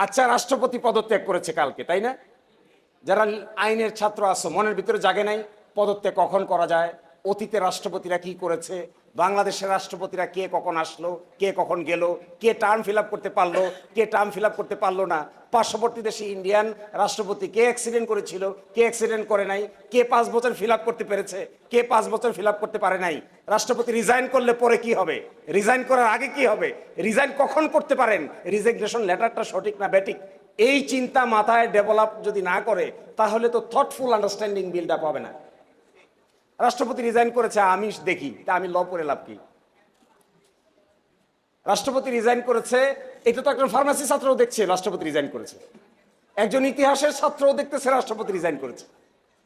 আচ্ছা, রাষ্ট্রপতি পদত্যাগ করেছে কালকে, তাই না? যারা আইনের ছাত্র আছো, মনের ভিতরে জাগে নাই পদত্যাগ কখন করা যায়, অতীতে রাষ্ট্রপতিরা কি করেছে, বাংলাদেশের রাষ্ট্রপতিরা কে কখন আসলো, কে কখন গেল, কে টার্ম ফিল আপ করতে পারলো, কে টার্ম ফিল আপ করতে পারলো না, পার্শ্ববর্তী দেশে ইন্ডিয়ান রাষ্ট্রপতি কে অ্যাক্সিডেন্ট করেছিল, কে অ্যাক্সিডেন্ট করে নাই, কে 5 বছর ফিল আপ করতে পেরেছে, কে 5 বছর ফিল আপ করতে পারে নাই, রাষ্ট্রপতি রিজাইন করলে পরে কি হবে, রিজাইন করার আগে কি হবে, রিজাইন কখন করতে পারেন, রিজিগনেশন লেটারটা সঠিক না ব্যাটিক, এই চিন্তা মাথায় ডেভেলপ যদি না করে তাহলে তো থটফুল আন্ডারস্ট্যান্ডিং বিল্ড আপ হবে না। রাষ্ট্রপতি রিজাইন করেছে, আমি দেখি, তা আমি ল পড়ে লাভ কি? রাষ্ট্রপতি রিজাইন করেছে, এটা তো একজন ফার্মাসি ছাত্রও দেখছে রাষ্ট্রপতি রিজাইন করেছে, একজন ইতিহাসের ছাত্রও দেখতেছে রাষ্ট্রপতি রিজাইন করেছে।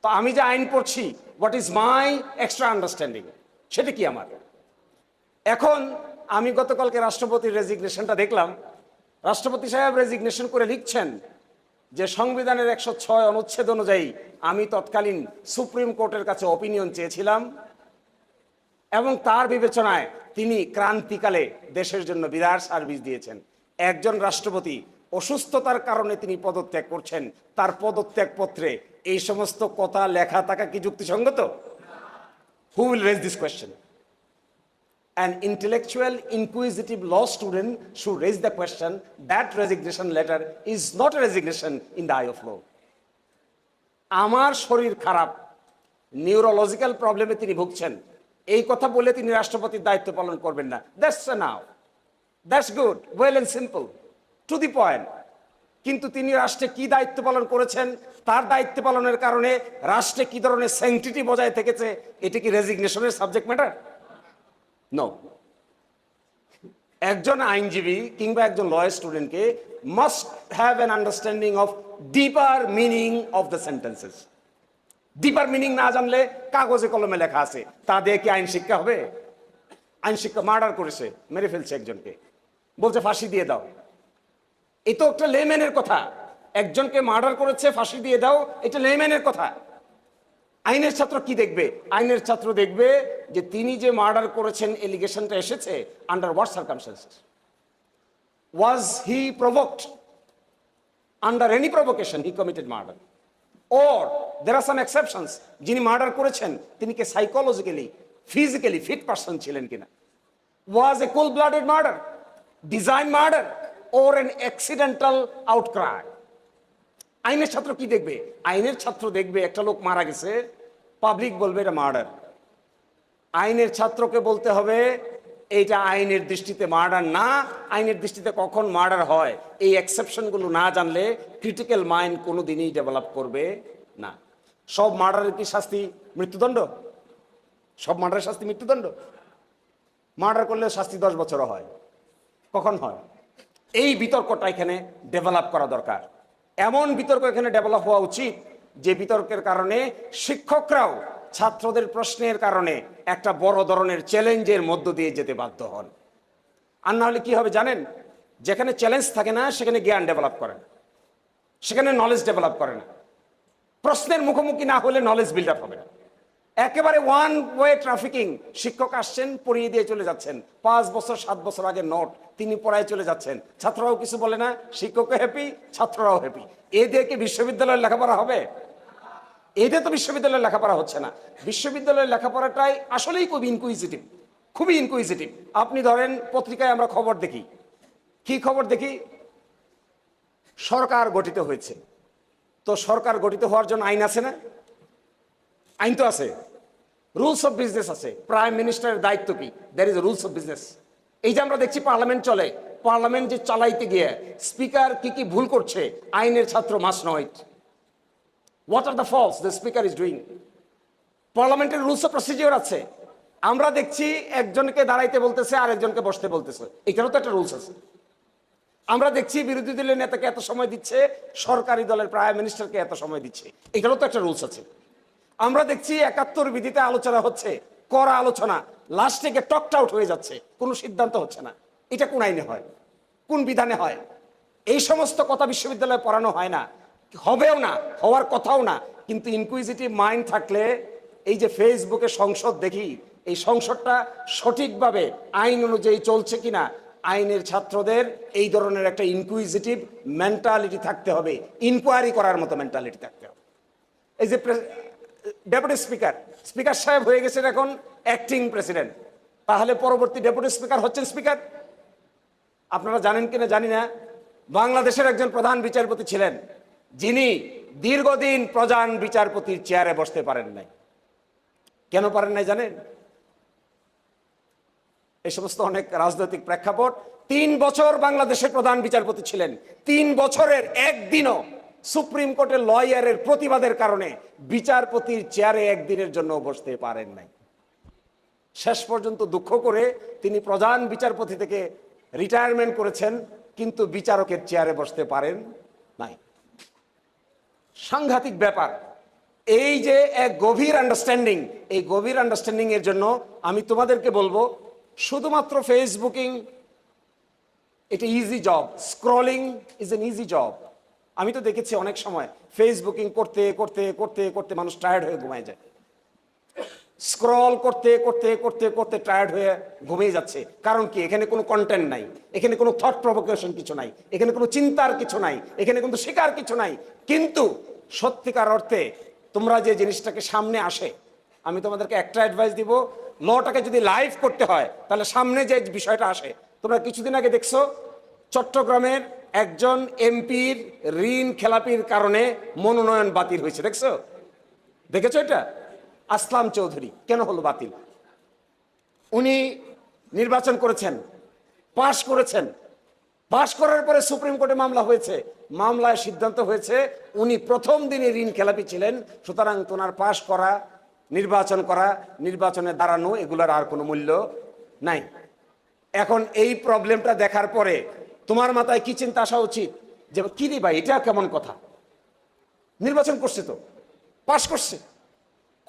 তো আমি যে আইন পড়ছি, what is my extra understanding, সেটা কি আমার? এখন আমি গতকালকে রাষ্ট্রপতির রেজিগনেশনটা দেখলাম। রাষ্ট্রপতি সাহেব রেজিগনেশন করে লিখছেন যে সংবিধানের 106 অনুচ্ছেদ অনুযায়ী আমি তৎকালীন সুপ্রিম কোর্টের কাছে অপিনিয়ন চেয়েছিলাম এবং তার বিবেচনায় তিনি ক্রান্তিকালে দেশের জন্য বিরাট সার্ভিস দিয়েছেন। একজন রাষ্ট্রপতি অসুস্থতার কারণে তিনি পদত্যাগ করছেন, তার পদত্যাগ পত্রে এই সমস্ত কথা লেখা থাকা কি যুক্তিসঙ্গত? Who will raise this question? An intellectual, inquisitive law student should raise the question that resignation letter is not a resignation in the eye of law. আমার শরীর খারাপ, নিউরোলজিক্যাল প্রবলেমে তিনি ভুগছেন, এই কথা বলে তিনি রাষ্ট্রপতির দায়িত্ব পালন করবেন না। That's now, that's good, well and simple, to the point. কিন্তু তিনি রাষ্ট্রে কি দায়িত্ব পালন করেছেন, তার দায়িত্ব পালনের কারণে রাষ্ট্রে কি ধরনের স্যাংটিটি বজায় থেকেছে, এটা কি রেজিগনেশনের সাবজেক্ট ম্যাটার? নো। একজন আইনজীবী কিংবা একজন ল স্টুডেন্টকে must have an understanding of deeper meaning of the sentences. Deeper meaning না জানলে কাগজে কলমে লেখা আছে, তা দিয়ে কি আইন শিক্ষা হবে? আইন শিক্ষা, মার্ডার করেছে, মেরে ফেলছে একজনকে, বলছে ফাঁসি দিয়ে দাও, এই তো একটা লেম্যানের কথা। একজনকে মার্ডার করেছে, ফাঁসি দিয়ে দাও, এটা লেম্যানের কথা। আইনের ছাত্র কি দেখবে? আইনের ছাত্র দেখবে যে তিনি যে মার্ডার করেছেন, এলিগেশনটা এসেছে under what circumstances, was he provoked, under any provocation he committed murder, or there are some exceptions, যিনি মার্ডার করেছেন তিনি কি সাইকোলজিক্যালি ফিজিক্যালি ফিট পারসন ছিলেন কিনা, was a cold blooded murder, design murder, or an accidental outcry. আইনের ছাত্র কি দেখবে? আইনের ছাত্র দেখবে একটা লোক মারা গেছে, পাবলিক বলবে এটা মার্ডার। আইনের ছাত্রকে বলতে হবে এইটা আইনের দৃষ্টিতে মার্ডার না, আইনের দৃষ্টিতে কখন মার্ডার হয় এই এক্সেপশনগুলো না জানলে ক্রিটিক্যাল মাইন্ড কোনো দিনই ডেভেলপ করবে না। সব মার্ডারের কি শাস্তি মৃত্যুদণ্ড? সব মার্ডারের শাস্তি মৃত্যুদণ্ড? মার্ডার করলে শাস্তি 10 বছরও হয়, কখন হয়? এই বিতর্কটা এখানে ডেভেলপ করা দরকার। এমন বিতর্ক এখানে ডেভেলপ হওয়া উচিত যে বিতর্কের কারণে শিক্ষকরাও ছাত্রদের প্রশ্নের কারণে একটা বড় ধরনের চ্যালেঞ্জের মধ্য দিয়ে যেতে বাধ্য হন। আর না হলে কি হবে জানেন? যেখানে চ্যালেঞ্জ থাকে না সেখানে জ্ঞান ডেভেলপ করে না, সেখানে নলেজ ডেভেলপ করে না। প্রশ্নের মুখোমুখি না হলে নলেজ বিল্ড আপ হবে না। একেবারে ওয়ান ওয়ে ট্রাফিকিং, শিক্ষক আসছেন পড়িয়ে দিয়ে চলে যাচ্ছেন, 5 বছর 7 বছর আগে নোট তিনি পড়ায় চলে যাচ্ছেন, ছাত্ররাও কিছু বলে না, শিক্ষকও হ্যাপি, ছাত্ররাও হ্যাপি। এদেরকে বিশ্ববিদ্যালয়ের লেখাপড়া হবে? এটা তো বিশ্ববিদ্যালয়ের লেখাপড়া হচ্ছে না। বিশ্ববিদ্যালয়ের লেখাপড়াটাই আসলেই খুব ইনকুইজিটিভ, খুবই ইনকুইজিটিভ। আপনি ধরেন পত্রিকায় আমরা খবর দেখি, কি খবর দেখি? সরকার গঠিত হয়েছে, তো সরকার গঠিত হওয়ার জন্য আইন আছে না? আইন তো আছে, রুলস অফ বিজনেস আছে। প্রাইম মিনিস্টারের দায়িত্ব কি? There is a rules of business. এই যে আমরা দেখছি পার্লামেন্ট চলে, পার্লামেন্ট যে চালাইতে গিয়ে স্পিকার কি কি ভুল করছে, আইনের ছাত্র must know it. What are the false the speaker is doing? পার্লামেন্টের রুলস অফ প্রসিডিওর আছে। আমরা দেখছি একজনকে দাঁড়াইতে বলতেছে আর একজনকে বসতে বলতেছে, এটারও তো একটা রুলস আছে। আমরা দেখছি বিরোধী দলের নেতাকে এত সময় দিচ্ছে, সরকারি দলের প্রাইম মিনিস্টারকে এত সময় দিচ্ছে, এটারও তো একটা রুলস আছে। আমরা দেখছি 71 বিধিতে আলোচনা হচ্ছে, করা আলোচনা, লাস্ট থেকে টকড আউট হয়ে যাচ্ছে, কোনো সিদ্ধান্ত হচ্ছে না। এটা কোন আইনে হয়? কোন বিধানে হয়? এই সমস্ত কথা বিশ্ববিদ্যালয়ে পড়ানো হয় না, হবেও না, হওয়ার কথাও না। কিন্তু ইনকুইজিটিভ মাইন্ড থাকলে এই যে ফেসবুকে সংসদ দেখি, এই সংসদটা সঠিকভাবে আইন অনুযায়ী চলছে কিনা, আইনের ছাত্রদের এই ধরনের একটা ইনকুইজিটিভ মেন্টালিটি থাকতে হবে, ইনকোয়ারি করার মতো মেন্টালিটি থাকতে হবে। এই যে ডেপুটি স্পিকার সাহেব হয়ে গেছেন এখন অ্যাক্টিং প্রেসিডেন্ট, তাহলে পরবর্তী ডেপুটি স্পিকার হচ্ছেন স্পিকার। আপনারা জানেন কিনা জানি না, বাংলাদেশের একজন প্রধান বিচারপতি ছিলেন যিনি দীর্ঘদিন প্রধান বিচারপতির চেয়ারে বসতে পারেন নাই। কেন পারেন নাই জানেন? এই সমস্ত অনেক রাজনৈতিক প্রেক্ষাপট। 3 বছর বাংলাদেশের প্রধান বিচারপতি ছিলেন, 3 বছরের একদিনও সুপ্রিম কোর্টের লয়ারের প্রতিবাদের কারণে বিচারপতির চেয়ারে একদিনের জন্য বসতে পারেন নাই। শেষ পর্যন্ত দুঃখ করে তিনি প্রধান বিচারপতি থেকে রিটায়ারমেন্ট করেছেন, কিন্তু বিচারকের চেয়ারে বসতে পারেন নাই। সাংঘাতিক ব্যাপার। এই যে এক গভীর আন্ডারস্ট্যান্ডিং, এই গভীর আন্ডারস্ট্যান্ডিং এর জন্য আমি তোমাদেরকে বলবো, শুধুমাত্র ফেসবুকিং এটা easy job, scrolling is an easy job. আমি তো দেখেছি অনেক সময় ফেসবুকিং করতে করতে করতে করতে মানুষ টায়ার্ড হয়ে ঘুমায় যায়। স্ক্রল করতে করতে করতে করতে টায়ার্ড হয়ে ঘুমিয়ে যাচ্ছে। কারণ কি? এখানে কোনো কন্টেন্ট নাই, এখানে কোনো থট প্রভোকেশন কিছু নাই, এখানে কোনো চিন্তার কিছু নাই, এখানে কিন্তু শেখার কিছু নাই। কিন্তু সত্যিকার অর্থে তোমরা যে জিনিসটাকে সামনে আসে, আমি তোমাদেরকে একটা অ্যাডভাইস দিব, লটাকে যদি লাইভ করতে হয় তাহলে সামনে যে বিষয়টা আসে, তোমরা কিছুদিন আগে দেখছো চট্টগ্রামের একজন এমপির ঋণ খেলাপির কারণে মনোনয়ন বাতিল হয়েছে। দেখেছো এটা? আসলাম চৌধুরী কেন হলো বাতিল? উনি নির্বাচন করেছেন, পাশ করেছেন, পাশ করার পরে সুপ্রিম কোর্টে মামলা হয়েছে, মামলায় সিদ্ধান্ত হয়েছে উনি প্রথম দিনে ঋণ খেলাপি ছিলেন, সুতরাং তোনার পাশ করা, নির্বাচন করা, নির্বাচনে দাঁড়ানো এগুলোর আর কোনো মূল্য নাই। এখন এই প্রবলেমটা দেখার পরে তোমার মাথায় কি চিন্তা আসা উচিত যে কি রে ভাই, এটা কেমন কথা? নির্বাচন করছে তো, পাশ করছে,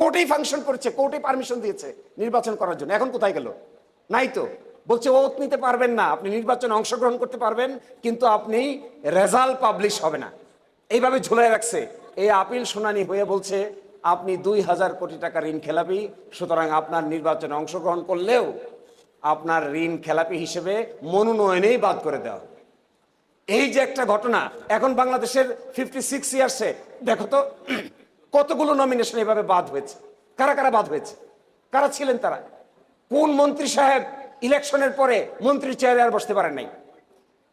কোর্টেই ফাংশন করেছে, কোর্টে পারমিশন দিয়েছে নির্বাচন করার জন্য, এখন কোথায় গেল? নাই তো। বলছে ওত নিতে পারবেন না, আপনি নির্বাচনে অংশগ্রহণ করতে পারবেন কিন্তু আপনি রেজাল্ট পাবলিশ হবে না, এইভাবে ঝুলাই রাখছে। এই আপিল শুনানি হয়ে বলছে আপনি 2000 কোটি টাকা ঋণ খেলাপি, সুতরাং আপনার নির্বাচনে অংশগ্রহণ করলেও আপনার ঋণ খেলাপি হিসেবে মনোনয়নেই বাদ করে দেওয়া। এই যে একটা ঘটনা, এখন বাংলাদেশের 56 ইয়ার্সে দেখো তো কতগুলো নমিনেশন এভাবে বাদ হয়েছে। কারা কারা বাদ হয়েছে? কারা ছিলেন তারা? কোন মন্ত্রী সাহেব ইলেকশনের পরে মন্ত্রীর চেয়ারে আর বসতে পারেন নাই?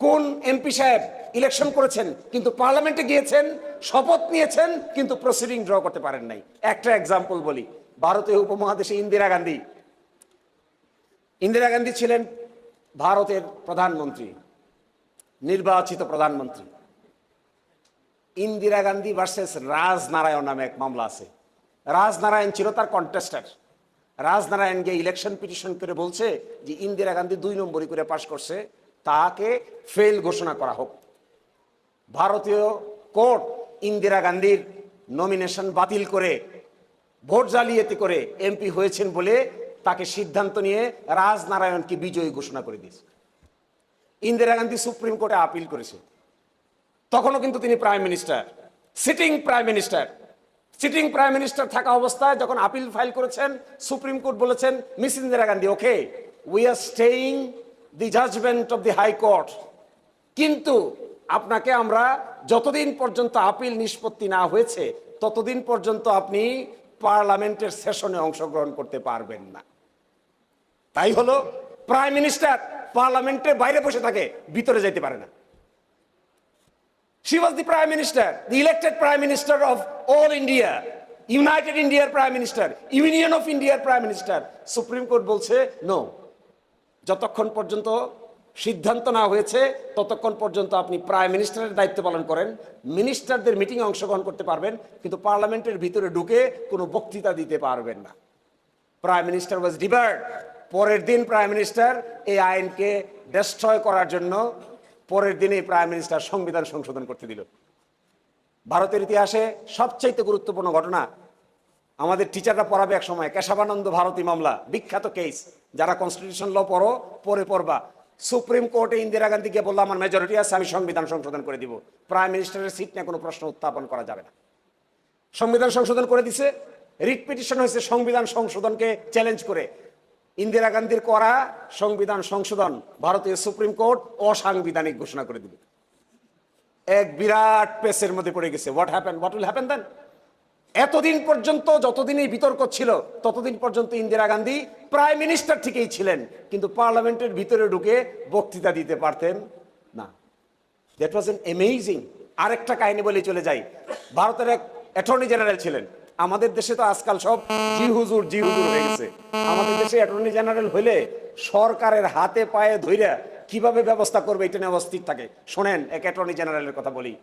কোন এমপি সাহেব ইলেকশন করেছেন কিন্তু পার্লামেন্টে গিয়েছেন, শপথ নিয়েছেন কিন্তু প্রসিডিং ড্র করতে পারেন নাই? একটা এক্সাম্পল বলি, ভারতীয় উপমহাদেশে ইন্দিরা গান্ধী ছিলেন ভারতের প্রধানমন্ত্রী, নির্বাচিত প্রধানমন্ত্রী। ইন্দিরা গান্ধী ভার্সেস রাজনারায়ণ নামে এক মামলা আছে। রাজনারায়ণ ছিল তার কন্টেস্টার। রাজনারায়ণ গিয়ে ইলেকশন পিটিশন করে বলছে যে ইন্দিরা গান্ধী 2 নম্বরই করে পাশ করছে, তাকে ফেল ঘোষণা করা হোক। ভারতীয় কোর্ট ইন্দিরা গান্ধীর নমিনেশন বাতিল করে ভোট জালিয়াতি করে এমপি হয়েছেন বলে তাকে সিদ্ধান্ত নিয়ে রাজনারায়ণকে বিজয়ী ঘোষণা করে দিয়েছে। ইন্দিরা গান্ধী সুপ্রিম কোর্টে আপিল করেছে, তখনও কিন্তু তিনি prime minister, sitting prime minister থাকা অবস্থায় যখন আপিল ফাইল করেছেন, সুপ্রিম কোর্ট বলেছেন miss Indira Gandhi, okay we are staying the judgment of the high court, কিন্তু আপনাকে আমরা যতদিন পর্যন্ত আপিল নিষ্পত্তি না হয়েছে ততদিন পর্যন্ত আপনি পার্লামেন্টের সেশনে অংশগ্রহণ করতে পারবেন না। তাই হলো প্রাইম মিনিস্টার পার্লামেন্টের বাইরে বসে থাকে, ভিতরে যেতে পারে না। She was the prime minister, the elected prime minister of all India, United India prime minister, Union of India prime minister. Supreme court বলছে নো, যতক্ষণ পর্যন্ত সিদ্ধান্ত না হয়েছে ততক্ষণ পর্যন্ত আপনি প্রাইম মিনিস্টারের দায়িত্ব পালন করেন, মিনিস্টারদের মিটিংয়ে অংশগ্রহণ করতে পারবেন কিন্তু পার্লামেন্টের ভিতরে ঢুকে কোনো বক্তৃতা দিতে পারবেন না। প্রাইম মিনিস্টার ওয়াজ ডিবার্ড। পরের দিন প্রাইম মিনিস্টার এই আইনকে ডেস্ট্রয় করার জন্য পরের দিনে প্রাইম মিনিস্টার সংবিধান সংশোধন করতে দিল। ভারতের ইতিহাসে সবচাইতে গুরুত্বপূর্ণ ঘটনা, আমাদের টিচাররা পড়াবে এক সময়, কেশবানন্দ ভারতী মামলা, বিখ্যাত কেস। যারা কনস্টিটিউশন ল পরে পড়বা, সুপ্রিম কোর্টে ইন্দিরা গান্ধীকে বললো আমার মেজরিটি আছে, আমি সংবিধান সংশোধন করে দিব, প্রাইম মিনিস্টারের সিট নিয়ে কোনো প্রশ্ন উত্থাপন করা যাবে না। সংবিধান সংশোধন করে দিছে, রিট পিটিশন হয়েছে সংবিধান সংশোধনকে চ্যালেঞ্জ করে। ইন্দিরা গান্ধীর করা সংবিধান সংশোধন ভারতীয় সুপ্রিম কোর্ট অসাংবিধানিক ঘোষণা করে দিল। এক বিরাট পেসের মধ্যে পড়ে গেছে। What will happen then? এতদিন পর্যন্ত, যতদিন এই বিতর্ক ছিল, ততদিন পর্যন্ত ইন্দিরা গান্ধী প্রাইম মিনিস্টার ঠিকই ছিলেন, কিন্তু পার্লামেন্টের ভিতরে ঢুকে বক্তৃতা দিতে পারতেন না। That was an amazing. আরেকটা কাহিনী বলে চলে যাই। ভারতের এক অ্যাটর্নি জেনারেল ছিলেন। আমাদের দেশে তো আজকাল সব জি হুজুর হয়ে গেছে। আমাদের দেশে অ্যাটর্নি জেনারেল হইলে সরকারের হাতে পায়ে ধইরা কিভাবে ব্যবস্থা করবে এটা নিয়ে অস্থির থাকে। শোনেন, এক অ্যাটর্নি জেনারেলের কথা বলি।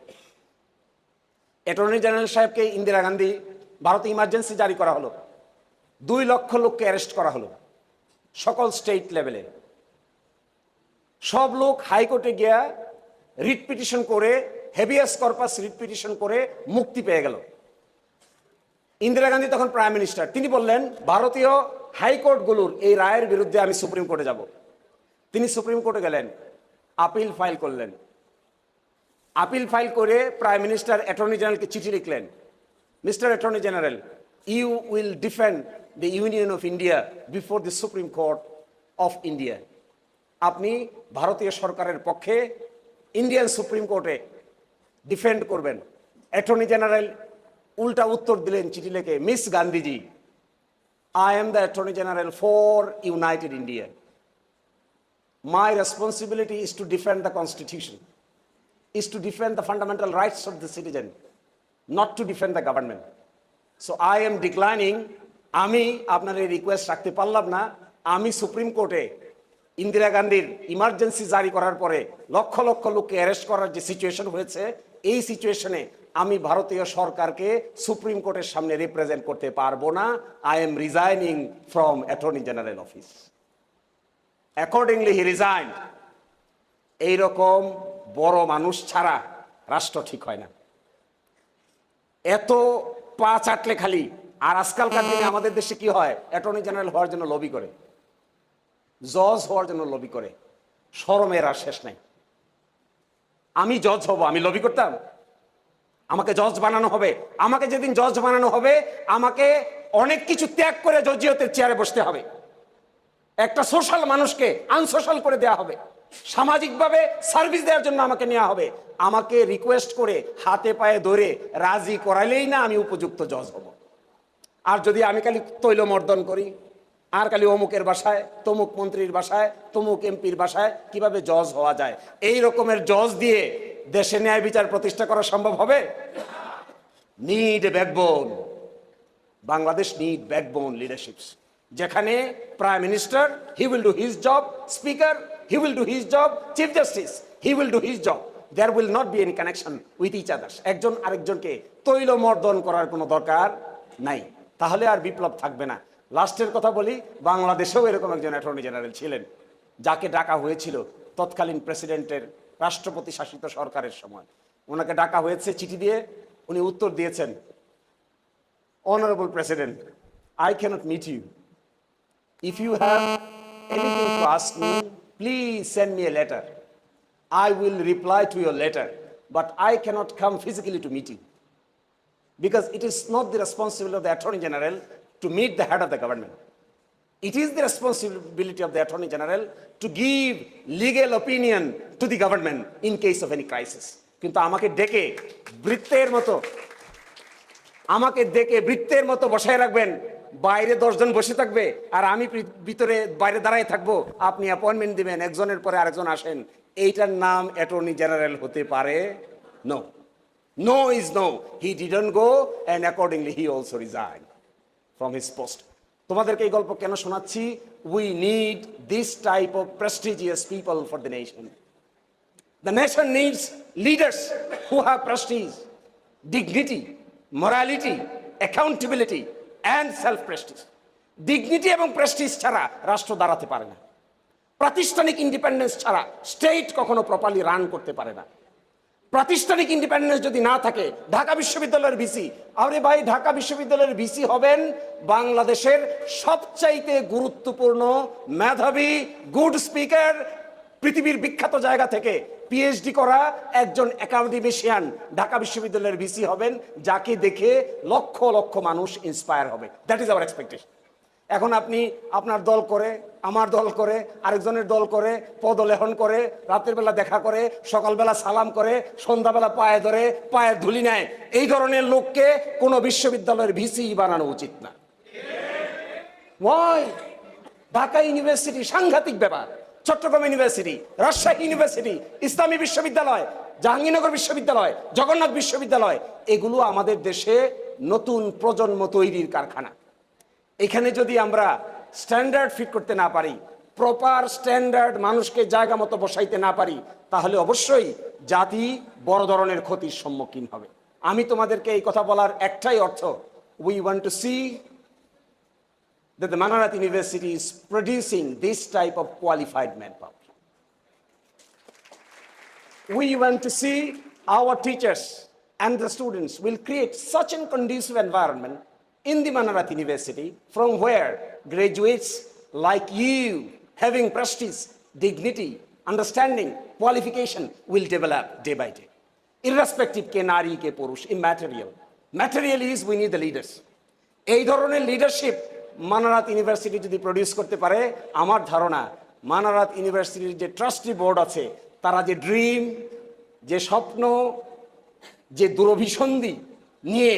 অ্যাটর্নি জেনারেল সাহেবকে ইন্দিরা গান্ধী, ভারতে ইমার্জেন্সি জারি করা হলো, 2 লক্ষ লোককে অ্যারেস্ট করা হলো সকল স্টেট লেভেলে। সব লোক হাইকোর্টে গিয়া রিট পিটিশন করে, হেভিয়াস কর্পাস রিট পিটিশন করে মুক্তি পেয়ে গেল। ইন্দিরা গান্ধী তখন প্রাইম মিনিস্টার। তিনি বললেন, ভারতীয় হাইকোর্টগুলোর এই রায়ের বিরুদ্ধে আমি সুপ্রিম কোর্টে যাব। তিনি সুপ্রিম কোর্টে গেলেন, আপিল ফাইল করলেন। আপিল ফাইল করে প্রাইম মিনিস্টার অ্যাটর্নি জেনারেলকে চিঠি লিখলেন, mister attorney general, you will defend the union of India before the supreme court of India. আপনি ভারতীয় সরকারের পক্ষে ইন্ডিয়ান সুপ্রিম কোর্টে ডিফেন্ড করবেন। অ্যাটর্নি জেনারেল উল্টা উত্তর দিলেন চিঠি লিখে, miss Gandhiji, I am the attorney general for united India. My responsibility is to defend the constitution, is to defend the fundamental rights of the citizen, not to defend the government. So I am declining. আমি আপনার এই request রাখতে পারলাম না। আমি supreme কোর্টে ইন্দিরা গান্ধীর emergency জারি করার পরে লক্ষ লক্ষ লোককে অ্যারেস্ট করার যে সিচুয়েশন হয়েছে, এই সিচুয়েশনে আমি ভারতীয় সরকারকে সুপ্রিম কোর্টের সামনে রিপ্রেজেন্ট করতে পারবো না। I am resigning from attorney general office. Accordingly he resigned. এইরকম বড় মানুষ ছাড়া রাষ্ট্র ঠিক হয় না। এত পা চাটলে খালি। আর আজকালকার দিনে আমাদের দেশে কি হয়, অ্যাটর্নি জেনারেল হওয়ার জন্য লবি করে, জজ হওয়ার জন্য লবি করে। শরমের আর শেষ নাই। আমি জজ হব, আমি লবি করতাম? আমাকে জজ বানানো হবে। আমাকে যেদিন জজ বানানো হবে, আমাকে অনেক কিছু ত্যাগ করে জজিয়তের চেয়ারে বসতে হবে। একটা সোশ্যাল মানুষকে আনসোশ্যাল করে দেয়া হবে। সামাজিকভাবে সার্ভিস দেওয়ার জন্য আমাকে নেওয়া হবে। আমাকে রিকোয়েস্ট করে হাতে পায়ে ধরে রাজি করাইলেই না আমি উপযুক্ত জজ হব। আর যদি আমি খালি তৈলমর্দন করি, আর খালি অমুকের বাসায়, তমুক মন্ত্রীর বাসায়, তমুক এমপির বাসায় কিভাবে জজ হওয়া যায়, এই রকমের জজ দিয়ে দেশে ন্যায় বিচার প্রতিষ্ঠা করা সম্ভব হবে? Need a backbone. Bangladesh need backbone leaderships, যেখানে prime minister, he will do his job, speaker, he will do his job, chief justice, he will do his job. There will not be any connection with each others. একজন আরেকজনকে তৈলমর্দন করার কোনো দরকার নাই, তাহলে আর বিপ্লব থাকবে না। লাস্টের কথা বলি, বাংলাদেশেও এরকম একজন অ্যাটর্নি জেনারেল ছিলেন, যাকে ডাকা হয়েছিল তৎকালীন প্রেসিডেন্টের, রাষ্ট্রপতি শাসিত সরকারের সময়। ওনাকে ডাকা হয়েছে চিঠি দিয়ে, উনি উত্তর দিয়েছেন, honourable president, I cannot meet you. If you have anything to ask me, please send me a letter. I will reply to your letter, but I cannot come physically to meet you. Because it is not the responsibility of the Attorney General to meet the head of the government. It is the responsibility of the Attorney General to give legal opinion to the government in case of any crisis. কিন্তু আমাকে ডেকে বৃত্তের মতো বসায় রাখবেন, বাইরে 10 জন বসে থাকবে আর আমি ভিতরে বাইরে দাঁড়ায় থাকবো, আপনি অ্যাপয়েন্টমেন্ট দিবেন, একজনের পরে আরেকজন আসেন, এইটার নাম অ্যাটর্নি জেনারেল হতে পারে? No, no is no. He didn't go and accordingly he also resign from his post. তোমাদেরকে এই গল্প কেন শোনাচ্ছি? We need this type of prestigious people for the nation. The nation needs leaders who have prestige, dignity, morality, accountability and self prestige. Dignity এবং prestige ছাড়া রাষ্ট্র দাঁড়াতে পারে না। প্রাতিষ্ঠানিক ইন্ডিপেন্ডেন্স ছাড়া স্টেট কখনো প্রপারলি রান করতে পারে না। প্রাতিষ্ঠানিক ইন্ডিপেন্ডেন্স যদি না থাকে, ঢাকা বিশ্ববিদ্যালয়ের ভিসি, আরে ভাই ঢাকা বিশ্ববিদ্যালয়ের ভিসি হবেন বাংলাদেশের সবচাইতে গুরুত্বপূর্ণ, মেধাবী, গুড স্পিকার, পৃথিবীর বিখ্যাত জায়গা থেকে পিএইচডি করা একজন একাডেমিশিয়ান ঢাকা বিশ্ববিদ্যালয়ের ভিসি হবেন, যাকে দেখে লক্ষ লক্ষ মানুষ ইন্সপায়ার হবে। That is our expectation. এখন আপনি আপনার দল করে, আমার দল করে, আরেকজনের দল করে, পদলেহন করে, রাতের বেলা দেখা করে, সকালবেলা সালাম করে, সন্ধ্যাবেলা পায়ে ধরে, পায়ের ধুলি নেয়। এই ধরনের লোককে কোনো বিশ্ববিদ্যালয়ের ভিসি বানানো উচিত না। ওয়াই? ঢাকা ইউনিভার্সিটি সাংঘাতিক ব্যাপার, চট্টগ্রাম ইউনিভার্সিটি, রাজশাহী ইউনিভার্সিটি, ইসলামী বিশ্ববিদ্যালয়, জাহাঙ্গীরনগর বিশ্ববিদ্যালয়, জগন্নাথ বিশ্ববিদ্যালয়, এগুলো আমাদের দেশে নতুন প্রজন্ম তৈরির কারখানা। এখানে যদি আমরা স্ট্যান্ডার্ড ফিট করতে না পারি, প্রপার স্ট্যান্ডার্ড মানুষকে জায়গা মতো বসাইতে না পারি, তাহলে অবশ্যই জাতি বড় ধরনের ক্ষতির সম্মুখীন হবে। আমি তোমাদেরকে এই কথা বলার একটাই অর্থ, we want to see that the Manarat University is producing this type of qualified manpower. We want to see our teachers and the students will create such a conducive environment in the Manarat University from where graduates like you, having prestige, dignity, understanding, qualification, will develop day by day. Irrespective ke nari ke purush, immaterial. Material is we need the leaders. এই ধরনের leadership Manarat university যদি produce করতে পারে, আমার ধারণা মানারাত ইউনিভার্সিটির যে trustee board আছে, তারা যে ড্রিম, যে স্বপ্ন, যে দূরভিসন্ধি নিয়ে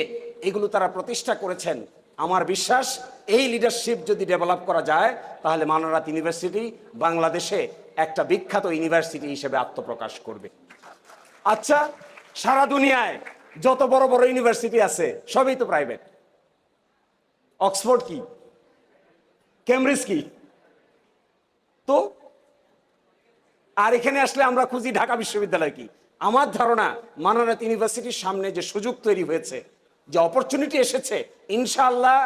এগুলো তারা প্রতিষ্ঠা করেছেন, আমার বিশ্বাস এই লিডারশিপ যদি ডেভেলপ করা যায়, তাহলে মানারাত ইউনিভার্সিটি বাংলাদেশে একটা বিখ্যাত ইউনিভার্সিটি হিসেবে আত্মপ্রকাশ করবে। আচ্ছা, সারা দুনিয়ায় যত বড় বড় ইউনিভার্সিটি আছে সবই তো প্রাইভেট। অক্সফোর্ড কি, কেমব্রিজ কি, তো আর এখানে আসলে আমরা খুঁজি ঢাকা বিশ্ববিদ্যালয় কি। আমার ধারণা মানারাত ইউনিভার্সিটির সামনে যে সুযোগ তৈরি হয়েছে, যে অপরচুনিটি এসেছে, ইনশাআল্লাহ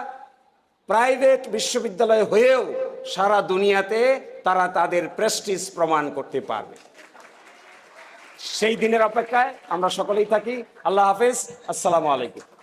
প্রাইভেট বিশ্ববিদ্যালয় হয়েও সারা দুনিয়াতে তারা তাদের প্রেস্টিজ প্রমাণ করতে পারবে। সেই দিনের অপেক্ষায় আমরা সকলেই থাকি। আল্লাহ হাফেজ, আসসালামু আলাইকুম।